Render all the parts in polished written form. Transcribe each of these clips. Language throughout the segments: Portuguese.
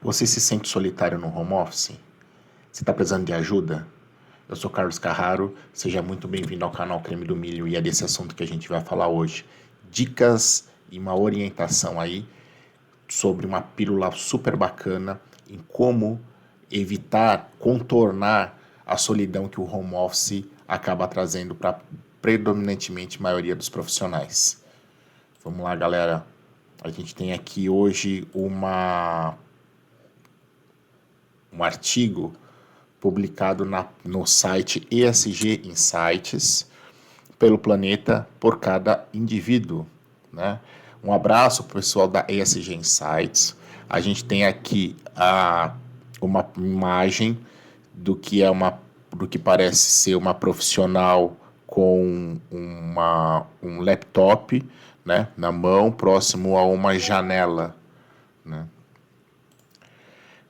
Você se sente solitário no home office? Você está precisando de ajuda? Eu sou Carlos Carraro, seja muito bem-vindo ao canal Creme do Milho e é desse assunto que a gente vai falar hoje. Dicas e uma orientação aí sobre uma pílula super bacana em como evitar, contornar a solidão que o home office acaba trazendo para predominantemente a maioria dos profissionais. Vamos lá, galera. A gente tem aqui hoje um artigo publicado no site ESG Insights pelo Planeta por cada indivíduo, né? Um abraço para o pessoal da ESG Insights. A gente tem aqui uma imagem do que parece ser uma profissional com um laptop, né, na mão, próximo a uma janela, né?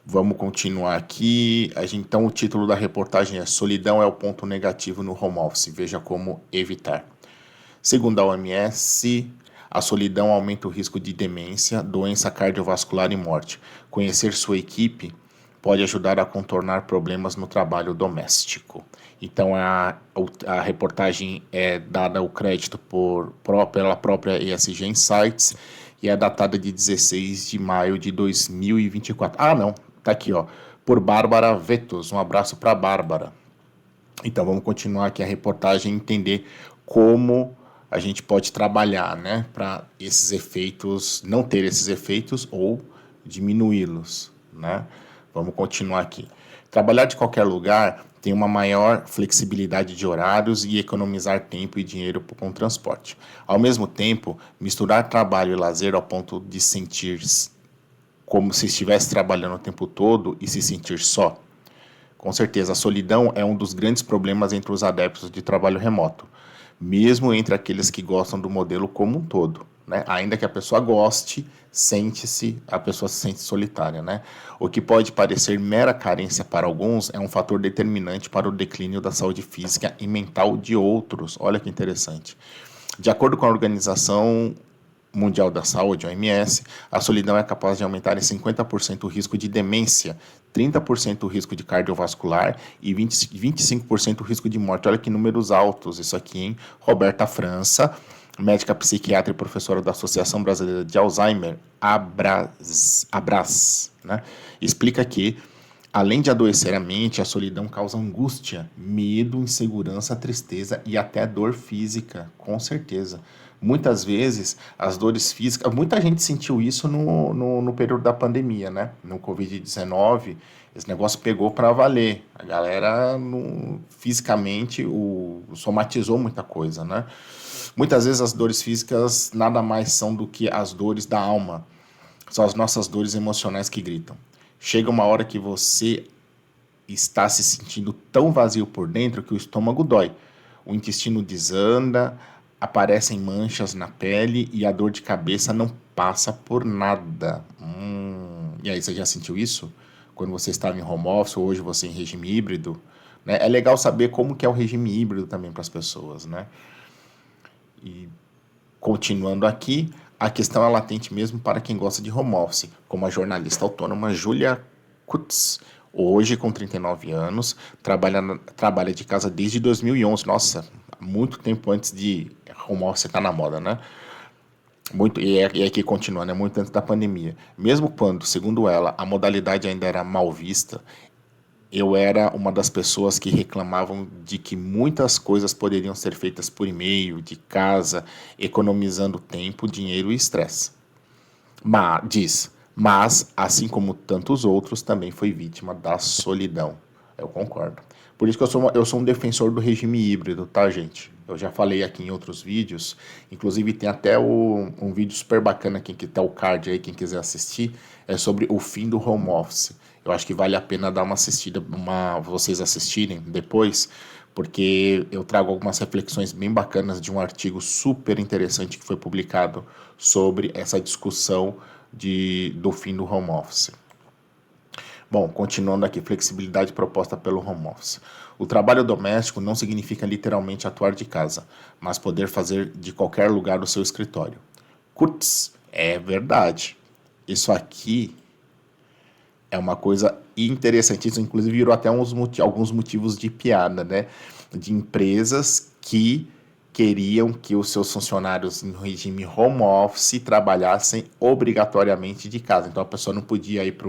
Vamos continuar aqui. Então, o título da reportagem é Solidão é o ponto negativo no home office. Veja como evitar. Segundo a OMS, a solidão aumenta o risco de demência, doença cardiovascular e morte. Conhecer sua equipe pode ajudar a contornar problemas no trabalho doméstico. Então, a reportagem é dada o crédito pela própria ESG Insights e é datada de 16 de maio de 2024. Ah, não, tá aqui, ó, por Bárbara Vetos. Um abraço para Bárbara. Então, vamos continuar aqui a reportagem e entender como a gente pode trabalhar, né, para esses efeitos, não ter esses efeitos ou diminuí-los, né? Vamos continuar aqui. Trabalhar de qualquer lugar tem uma maior flexibilidade de horários e economizar tempo e dinheiro com transporte. Ao mesmo tempo, misturar trabalho e lazer ao ponto de sentir como se estivesse trabalhando o tempo todo e se sentir só. Com certeza, a solidão é um dos grandes problemas entre os adeptos de trabalho remoto, mesmo entre aqueles que gostam do modelo como um todo, né? Ainda que a pessoa goste, a pessoa se sente solitária, né? O que pode parecer mera carência para alguns é um fator determinante para o declínio da saúde física e mental de outros. Olha que interessante. De acordo com a Organização Mundial da Saúde, OMS, a solidão é capaz de aumentar em 50% o risco de demência, 30% o risco de cardiovascular e 25% o risco de morte. Olha que números altos isso aqui, hein? Roberta França, médica psiquiatra e professora da Associação Brasileira de Alzheimer, Abras, né? Explica que, além de adoecer a mente, a solidão causa angústia, medo, insegurança, tristeza e até dor física, com certeza. Muitas vezes, as dores físicas... Muita gente sentiu isso no período da pandemia, né? No Covid-19, esse negócio pegou para valer. A galera, fisicamente, somatizou muita coisa, né? Muitas vezes, as dores físicas nada mais são do que as dores da alma. São as nossas dores emocionais que gritam. Chega uma hora que você está se sentindo tão vazio por dentro que o estômago dói. O intestino desanda, aparecem manchas na pele e a dor de cabeça não passa por nada. E aí, você já sentiu isso? Quando você estava em home office ou hoje você em regime híbrido? Né? É legal saber como que é o regime híbrido também para as pessoas, né? E continuando aqui, a questão é latente mesmo para quem gosta de home office, como a jornalista autônoma Julia Kutz. Hoje, com 39 anos, trabalha de casa desde 2011. Nossa, muito tempo antes de home office estar na moda, né? E aqui continua, né? Muito antes da pandemia. Mesmo quando, segundo ela, a modalidade ainda era mal vista, eu era uma das pessoas que reclamavam de que muitas coisas poderiam ser feitas por e-mail, de casa, economizando tempo, dinheiro e estresse. Mas, assim como tantos outros, também foi vítima da solidão. Eu concordo. Por isso que eu sou um defensor do regime híbrido, tá, gente? Eu já falei aqui em outros vídeos, inclusive tem até um vídeo super bacana, quem que tá o card aí, quem quiser assistir, é sobre o fim do home office. Eu acho que vale a pena dar uma assistida, vocês assistirem depois, porque eu trago algumas reflexões bem bacanas de um artigo super interessante que foi publicado sobre essa discussão do fim do home office. Bom, continuando aqui, flexibilidade proposta pelo home office. O trabalho doméstico não significa literalmente atuar de casa, mas poder fazer de qualquer lugar o seu escritório. Kurtz, é verdade. Isso aqui É uma coisa interessante. Isso, inclusive, virou até alguns motivos de piada, né? De empresas que queriam que os seus funcionários no regime home office trabalhassem obrigatoriamente de casa. Então, a pessoa não podia ir para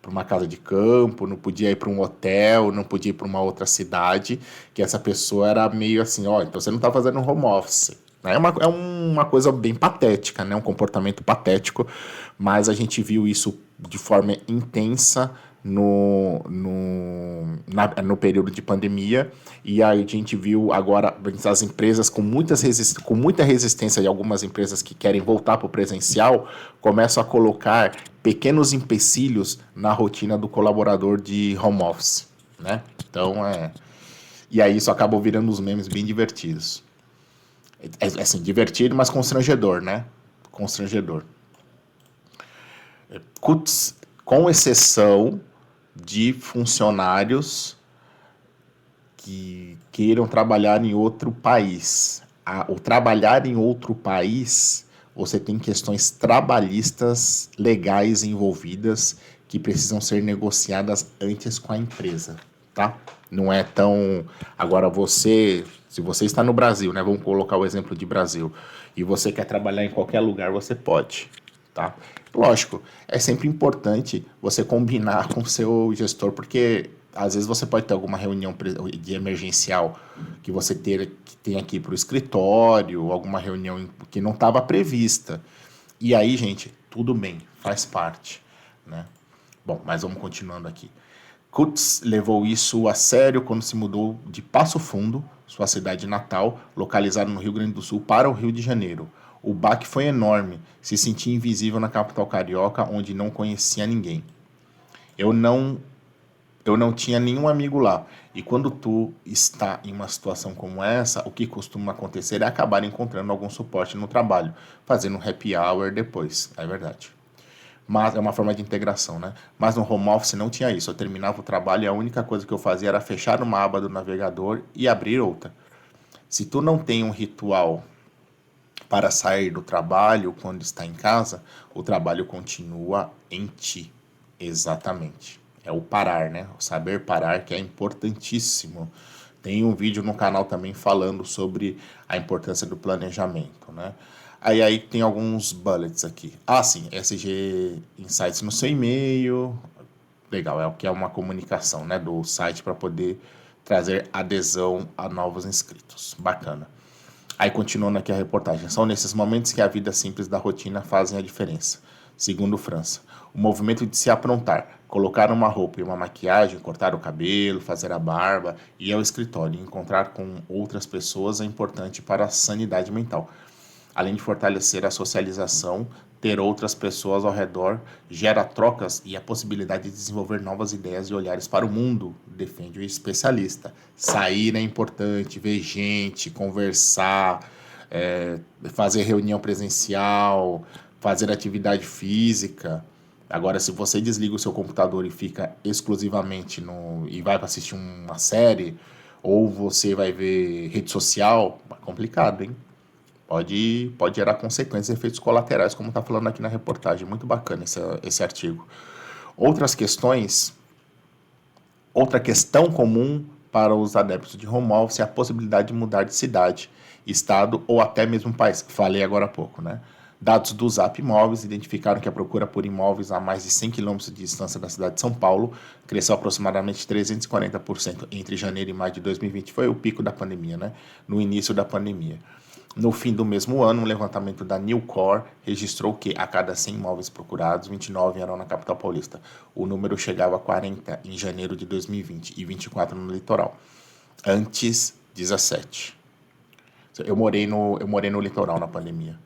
uma casa de campo, não podia ir para um hotel, não podia ir para uma outra cidade, que essa pessoa era meio assim, ó, então você não está fazendo home office. É uma coisa bem patética, né? Um comportamento patético, mas a gente viu isso de forma intensa no período de pandemia, e aí a gente viu agora as empresas com muita resistência, e algumas empresas que querem voltar para o presencial começam a colocar pequenos empecilhos na rotina do colaborador de home office, né? Então, e aí isso acabou virando uns memes bem divertidos. Assim, divertido, mas constrangedor, né? Constrangedor. Com exceção de funcionários que queiram trabalhar em outro país. O trabalhar em outro país, você tem questões trabalhistas legais envolvidas que precisam ser negociadas antes com a empresa, tá? Não é tão... Agora se você está no Brasil, né? Vamos colocar o exemplo de Brasil, e você quer trabalhar em qualquer lugar, você pode, tá? Lógico, é sempre importante você combinar com o seu gestor, porque às vezes você pode ter alguma reunião de emergencial que você tem aqui para o escritório, alguma reunião que não estava prevista. E aí, gente, tudo bem, faz parte, né? Bom, mas vamos continuando aqui. Kutz levou isso a sério quando se mudou de Passo Fundo, sua cidade natal, localizada no Rio Grande do Sul, para o Rio de Janeiro. O baque foi enorme, se sentia invisível na capital carioca, onde não conhecia ninguém. Eu não eu não tinha nenhum amigo lá. E quando tu está em uma situação como essa, o que costuma acontecer é acabar encontrando algum suporte no trabalho, fazendo um happy hour depois, é verdade. Mas é uma forma de integração, né? Mas no home office não tinha isso. Eu terminava o trabalho e a única coisa que eu fazia era fechar uma aba do navegador e abrir outra. Se tu não tem um ritual para sair do trabalho quando está em casa, o trabalho continua em ti. Exatamente. É o parar, né? O saber parar que é importantíssimo. Tem um vídeo no canal também falando sobre a importância do planejamento, né? Aí tem alguns bullets aqui. Ah, sim, SG Insights no seu e-mail. Legal, é o que é uma comunicação, né, do site para poder trazer adesão a novos inscritos. Bacana. Aí continuando aqui a reportagem. São nesses momentos que a vida simples da rotina fazem a diferença. Segundo França, o movimento de se aprontar, colocar uma roupa e uma maquiagem, cortar o cabelo, fazer a barba, ir ao escritório e encontrar com outras pessoas é importante para a sanidade mental. Além de fortalecer a socialização, ter outras pessoas ao redor gera trocas e a possibilidade de desenvolver novas ideias e olhares para o mundo, defende o especialista. Sair é importante, ver gente, conversar, fazer reunião presencial, fazer atividade física. Agora, se você desliga o seu computador e fica exclusivamente e vai assistir uma série, ou você vai ver rede social, é complicado, hein? Pode gerar consequências e efeitos colaterais, como está falando aqui na reportagem. Muito bacana esse artigo. Outras questões, outra questão comum para os adeptos de home office é a possibilidade de mudar de cidade, estado ou até mesmo país. Falei agora há pouco, né? Dados do Zap Imóveis identificaram que a procura por imóveis a mais de 100 quilômetros de distância da cidade de São Paulo cresceu aproximadamente 340% entre janeiro e maio de 2020. Foi o pico da pandemia, né? No início da pandemia. No fim do mesmo ano, um levantamento da Newcore registrou que, a cada 100 imóveis procurados, 29 eram na capital paulista. O número chegava a 40 em janeiro de 2020 e 24 no litoral. Antes, 17. Eu morei no litoral na pandemia.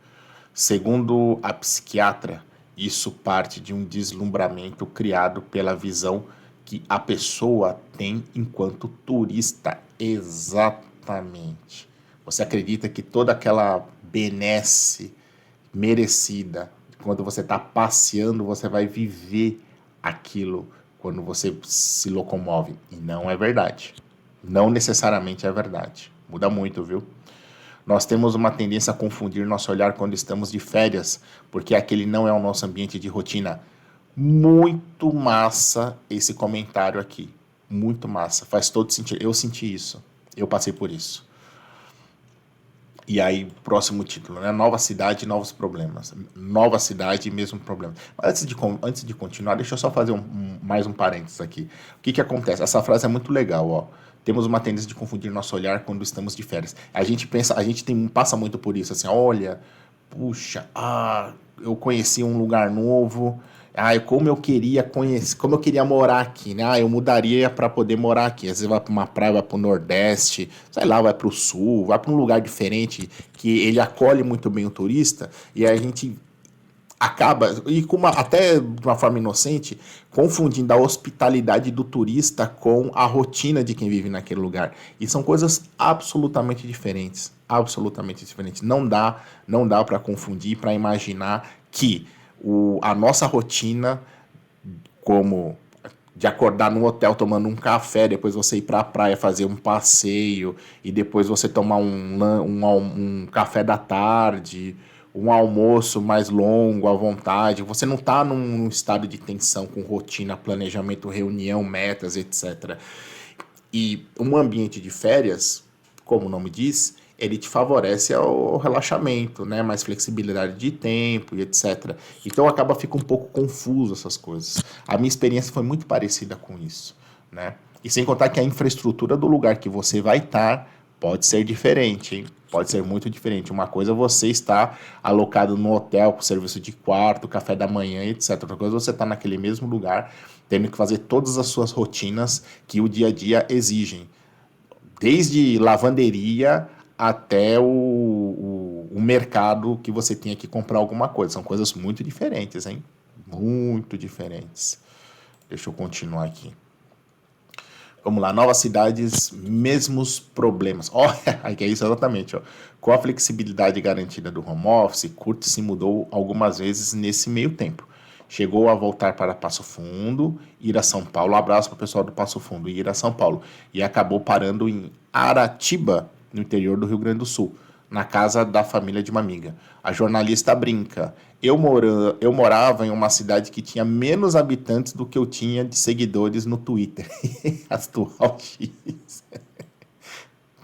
Segundo a psiquiatra, isso parte de um deslumbramento criado pela visão que a pessoa tem enquanto turista. Exatamente. Você acredita que toda aquela benesse merecida, quando você está passeando, você vai viver aquilo quando você se locomove. E não é verdade. Não necessariamente é verdade. Muda muito, viu? Nós temos uma tendência a confundir nosso olhar quando estamos de férias, porque aquele não é o nosso ambiente de rotina. Muito massa esse comentário aqui. Muito massa. Faz todo sentido. Eu senti isso. Eu passei por isso. E aí, próximo título, né? Nova cidade, novos problemas. Nova cidade, mesmo problema. Mas antes de continuar, deixa eu só fazer mais um parênteses aqui. O que acontece? Essa frase é muito legal, ó. Temos uma tendência de confundir nosso olhar quando estamos de férias. A gente pensa, passa muito por isso, assim, olha, puxa, eu conheci um lugar novo, como eu queria conhecer, como eu queria morar aqui, né? Eu mudaria para poder morar aqui. Às vezes vai para uma praia, vai para o Nordeste, sei lá, vai para o Sul, vai para um lugar diferente que ele acolhe muito bem o turista e a gente acaba, e até de uma forma inocente, confundindo a hospitalidade do turista com a rotina de quem vive naquele lugar. E são coisas absolutamente diferentes. Absolutamente diferentes. Não dá para confundir, para imaginar que a nossa rotina, como de acordar no hotel tomando um café, depois você ir para a praia fazer um passeio e depois você tomar um café da tarde, um almoço mais longo à vontade. Você não está num estado de tensão com rotina, planejamento, reunião, metas, etc. E um ambiente de férias, como o nome diz, ele te favorece ao relaxamento, né? Mais flexibilidade de tempo e etc. Então fica um pouco confuso essas coisas. A minha experiência foi muito parecida com isso, né? E sem contar que a infraestrutura do lugar que você vai estar pode ser diferente, hein? Pode ser muito diferente. Uma coisa é você estar alocado no hotel com serviço de quarto, café da manhã, etc. Outra coisa é você estar naquele mesmo lugar, tendo que fazer todas as suas rotinas que o dia a dia exigem. Desde lavanderia até o mercado que você tenha que comprar alguma coisa. São coisas muito diferentes, hein? Muito diferentes. Deixa eu continuar aqui. Vamos lá, novas cidades, mesmos problemas. Aqui é isso exatamente. Ó. Com a flexibilidade garantida do home office, Kurt se mudou algumas vezes nesse meio tempo. Chegou a voltar para Passo Fundo, ir a São Paulo, abraço para o pessoal do Passo Fundo, ir a São Paulo. E acabou parando em Aratiba, no interior do Rio Grande do Sul, na casa da família de uma amiga. A jornalista brinca. Eu morava em uma cidade que tinha menos habitantes do que eu tinha de seguidores no Twitter. Atual X.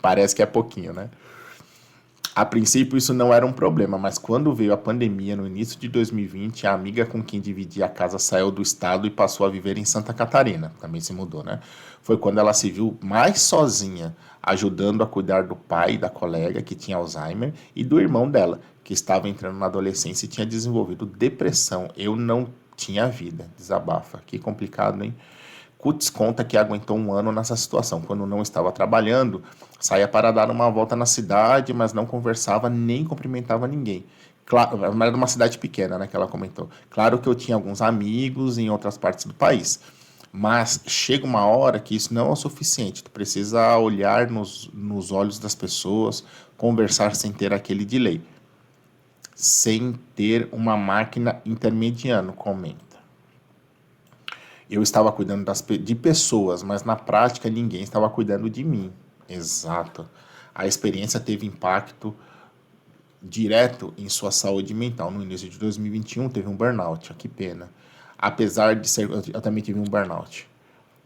Parece que é pouquinho, né? A princípio isso não era um problema, mas quando veio a pandemia no início de 2020, a amiga com quem dividia a casa saiu do estado e passou a viver em Santa Catarina. Também se mudou, né? Foi quando ela se viu mais sozinha, ajudando a cuidar do pai da colega que tinha Alzheimer e do irmão dela, que estava entrando na adolescência e tinha desenvolvido depressão. Eu não tinha vida, desabafa. Que complicado, hein? Kutz conta que aguentou um ano nessa situação. Quando não estava trabalhando, saía para dar uma volta na cidade, mas não conversava nem cumprimentava ninguém. Claro, mas era uma cidade pequena, né, que ela comentou. Claro que eu tinha alguns amigos em outras partes do país, mas chega uma hora que isso não é o suficiente. Tu precisa olhar nos olhos das pessoas, conversar sem ter aquele delay, sem ter uma máquina intermediando, comenta. Eu estava cuidando de pessoas, mas na prática ninguém estava cuidando de mim. Exato. A experiência teve impacto direto em sua saúde mental. No início de 2021 teve um burnout, que pena. Apesar de ser, eu também tive um burnout,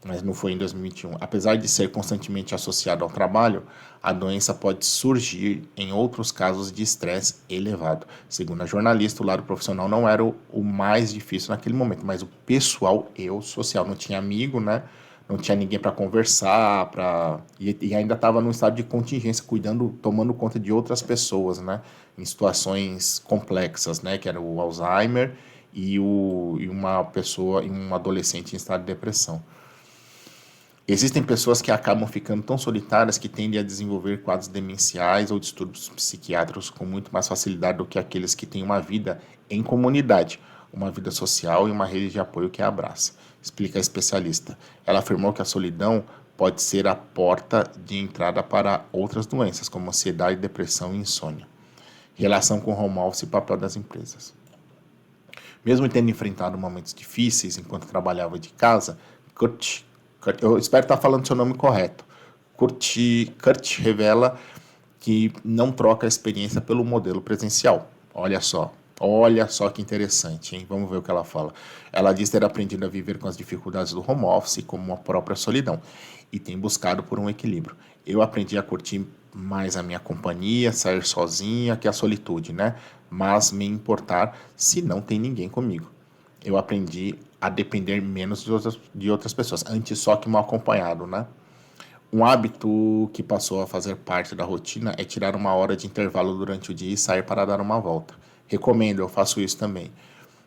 mas não foi em 2021. Apesar de ser constantemente associado ao trabalho, a doença pode surgir em outros casos de estresse elevado. Segundo a jornalista, o lado profissional não era o mais difícil naquele momento, mas o pessoal e o social. Não tinha amigo, né? Não tinha ninguém para conversar, e ainda estava num estado de contingência, tomando conta de outras pessoas, né? Em situações complexas, né? Que era o Alzheimer e uma pessoa, um adolescente em estado de depressão. Existem pessoas que acabam ficando tão solitárias que tendem a desenvolver quadros demenciais ou distúrbios psiquiátricos com muito mais facilidade do que aqueles que têm uma vida em comunidade, uma vida social e uma rede de apoio que a abraça, explica a especialista. Ela afirmou que a solidão pode ser a porta de entrada para outras doenças, como ansiedade, depressão e insônia. Relação com home office e papel das empresas. Mesmo tendo enfrentado momentos difíceis enquanto trabalhava de casa, eu espero estar falando seu nome correto. Kurt revela que não troca a experiência pelo modelo presencial. Olha só, Olha só que interessante, hein? Vamos ver o que ela fala. Ela diz ter aprendido a viver com as dificuldades do home office como a própria solidão e tem buscado por um equilíbrio. Eu aprendi a curtir mais a minha companhia, sair sozinha, que a solitude, né? Mas me importar se não tem ninguém comigo. Eu aprendi a depender menos de outras pessoas, antes só que mal acompanhado, né? Um hábito que passou a fazer parte da rotina é tirar uma hora de intervalo durante o dia e sair para dar uma volta. Recomendo, eu faço isso também.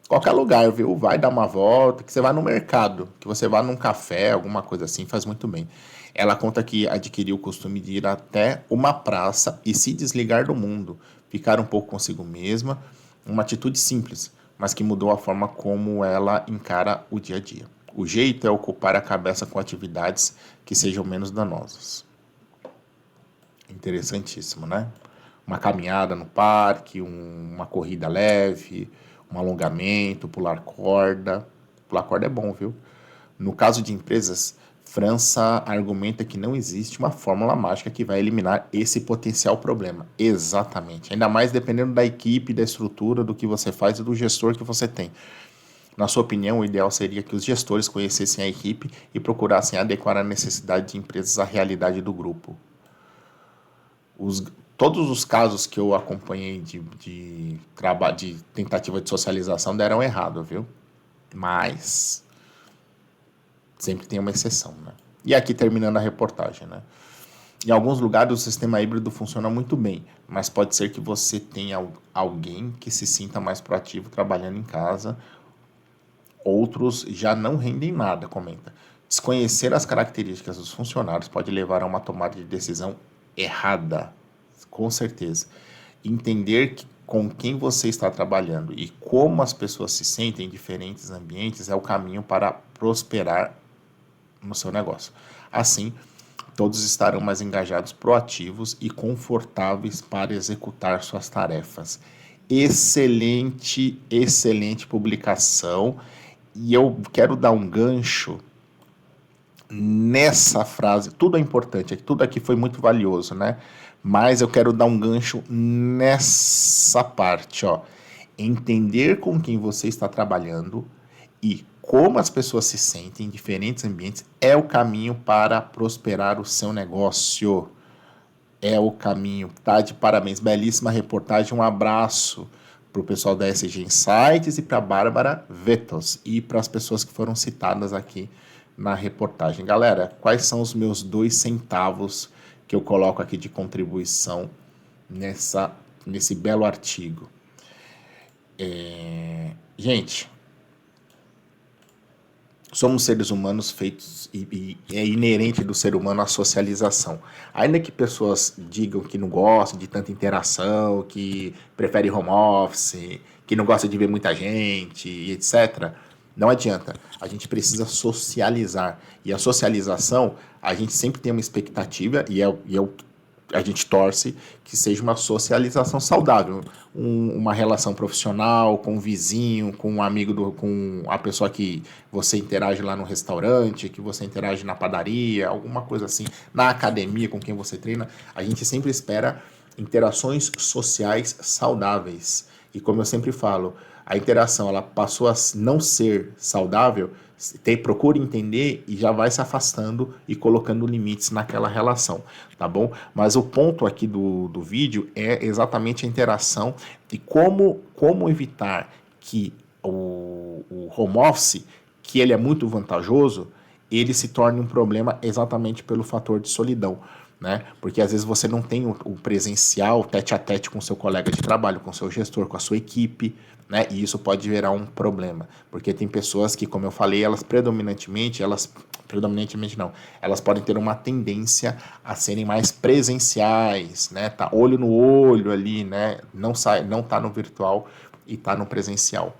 Qualquer lugar, viu? Vai dar uma volta, que você vai no mercado, que você vá num café, alguma coisa assim, faz muito bem. Ela conta que adquiriu o costume de ir até uma praça e se desligar do mundo, ficar um pouco consigo mesma, uma atitude simples, mas que mudou a forma como ela encara o dia a dia. O jeito é ocupar a cabeça com atividades que sejam menos danosas. Interessantíssimo, né? Uma caminhada no parque, uma corrida leve, um alongamento, pular corda. Pular corda é bom, viu? No caso de empresas, França argumenta que não existe uma fórmula mágica que vai eliminar esse potencial problema. Exatamente. Ainda mais dependendo da equipe, da estrutura, do que você faz e do gestor que você tem. Na sua opinião, o ideal seria que os gestores conhecessem a equipe e procurassem adequar a necessidade de empresas à realidade do grupo. Os, Todos os casos que eu acompanhei de tentativa de socialização deram errado, viu? Mas sempre tem uma exceção, né? E aqui terminando a reportagem, né? Em alguns lugares o sistema híbrido funciona muito bem, mas pode ser que você tenha alguém que se sinta mais proativo trabalhando em casa. Outros já não rendem nada, comenta. Desconhecer as características dos funcionários pode levar a uma tomada de decisão errada, com certeza. Entender com quem você está trabalhando e como as pessoas se sentem em diferentes ambientes é o caminho para prosperar no seu negócio. Assim, todos estarão mais engajados, proativos e confortáveis para executar suas tarefas. Excelente, excelente publicação. E eu quero dar um gancho nessa frase. Tudo é importante, tudo aqui foi muito valioso, né? Mas eu quero dar um gancho nessa parte, ó. Entender com quem você está trabalhando e como as pessoas se sentem em diferentes ambientes é o caminho para prosperar o seu negócio. É o caminho. Tá de parabéns. Belíssima reportagem. Um abraço para o pessoal da SG Insights e para a Bárbara Vetos e para as pessoas que foram citadas aqui na reportagem. Galera, quais são os meus 2 centavos que eu coloco aqui de contribuição nesse belo artigo? Gente, somos seres humanos feitos e é inerente do ser humano a socialização. Ainda que pessoas digam que não gostam de tanta interação, que preferem home office, que não gostam de ver muita gente, e etc., não adianta. A gente precisa socializar. E a socialização, a gente sempre tem uma expectativa, a gente torce que seja uma socialização saudável, uma relação profissional com o vizinho, com um amigo, com a pessoa que você interage lá no restaurante, que você interage na padaria, alguma coisa assim, na academia com quem você treina. A gente sempre espera interações sociais saudáveis. E como eu sempre falo, a interação ela passou a não ser saudável, procura entender e já vai se afastando e colocando limites naquela relação, tá bom? Mas o ponto aqui do vídeo é exatamente a interação e como evitar que o home office, que ele é muito vantajoso, ele se torne um problema exatamente pelo fator de solidão. Né? Porque às vezes você não tem o presencial tete a tete com o seu colega de trabalho, com o seu gestor, com a sua equipe, né? E isso pode gerar um problema, porque tem pessoas que, como eu falei, predominantemente não, elas podem ter uma tendência a serem mais presenciais, né? Tá olho no olho ali, né? Não tá no virtual e tá no presencial.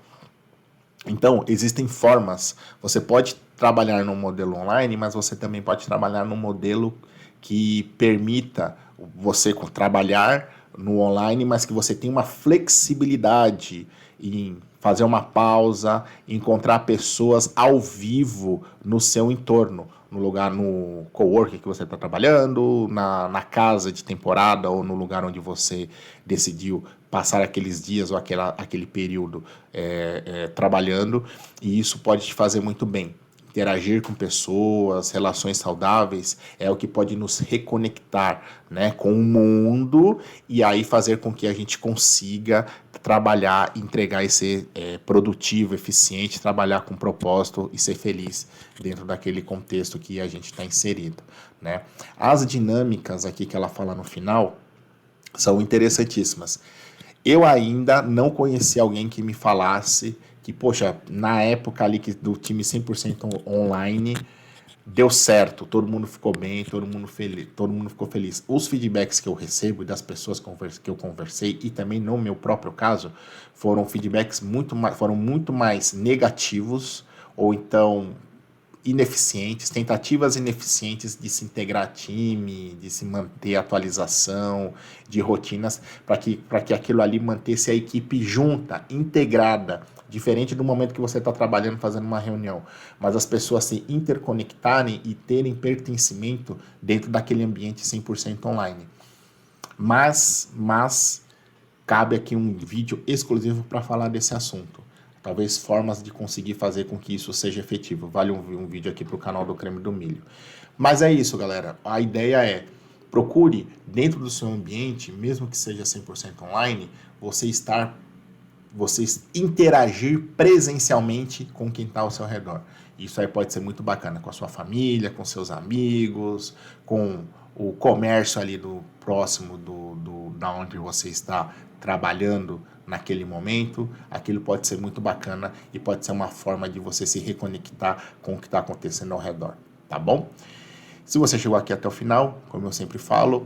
Então, existem formas. Você pode trabalhar no modelo online, mas você também pode trabalhar no modelo que permita você trabalhar no online, mas que você tenha uma flexibilidade em fazer uma pausa, encontrar pessoas ao vivo no seu entorno, no lugar, no coworking que você está trabalhando, na casa de temporada ou no lugar onde você decidiu passar aqueles dias ou aquele período trabalhando, e isso pode te fazer muito bem. Interagir com pessoas, relações saudáveis é o que pode nos reconectar, né, com o mundo e aí fazer com que a gente consiga trabalhar, entregar e ser produtivo, eficiente, trabalhar com propósito e ser feliz dentro daquele contexto que a gente está inserido, né? As dinâmicas aqui que ela fala no final são interessantíssimas. Eu ainda não conheci alguém que me falasse que, poxa, na época ali do time 100% online, deu certo, todo mundo ficou bem, todo mundo ficou feliz. Os feedbacks que eu recebo das pessoas que eu conversei e também no meu próprio caso, foram feedbacks foram muito mais negativos ou então ineficientes, tentativas ineficientes de se integrar a time, de se manter atualização, de rotinas, para que aquilo ali mantesse a equipe junta, integrada, diferente do momento que você está trabalhando, fazendo uma reunião, mas as pessoas se interconectarem e terem pertencimento dentro daquele ambiente 100% online. Mas cabe aqui um vídeo exclusivo para falar desse assunto. Talvez formas de conseguir fazer com que isso seja efetivo. Vale um vídeo aqui para o canal do Creme do Milho. Mas é isso, galera. A ideia é, procure dentro do seu ambiente, mesmo que seja 100% online, você interagir presencialmente com quem está ao seu redor. Isso aí pode ser muito bacana com a sua família, com seus amigos, com o comércio ali do próximo da onde você está trabalhando naquele momento. Aquilo pode ser muito bacana e pode ser uma forma de você se reconectar com o que está acontecendo ao redor, tá bom? Se você chegou aqui até o final, como eu sempre falo,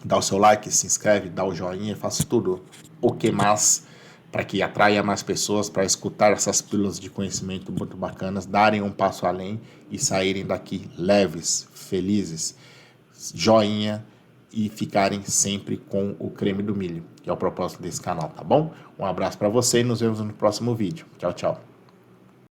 dá o seu like, se inscreve, dá o joinha, faça tudo o que mais para que atraia mais pessoas para escutar essas pílulas de conhecimento muito bacanas, darem um passo além e saírem daqui leves, felizes, joinha e ficarem sempre com o Creme do Milho, que é o propósito desse canal, tá bom? Um abraço para você e nos vemos no próximo vídeo. Tchau, tchau.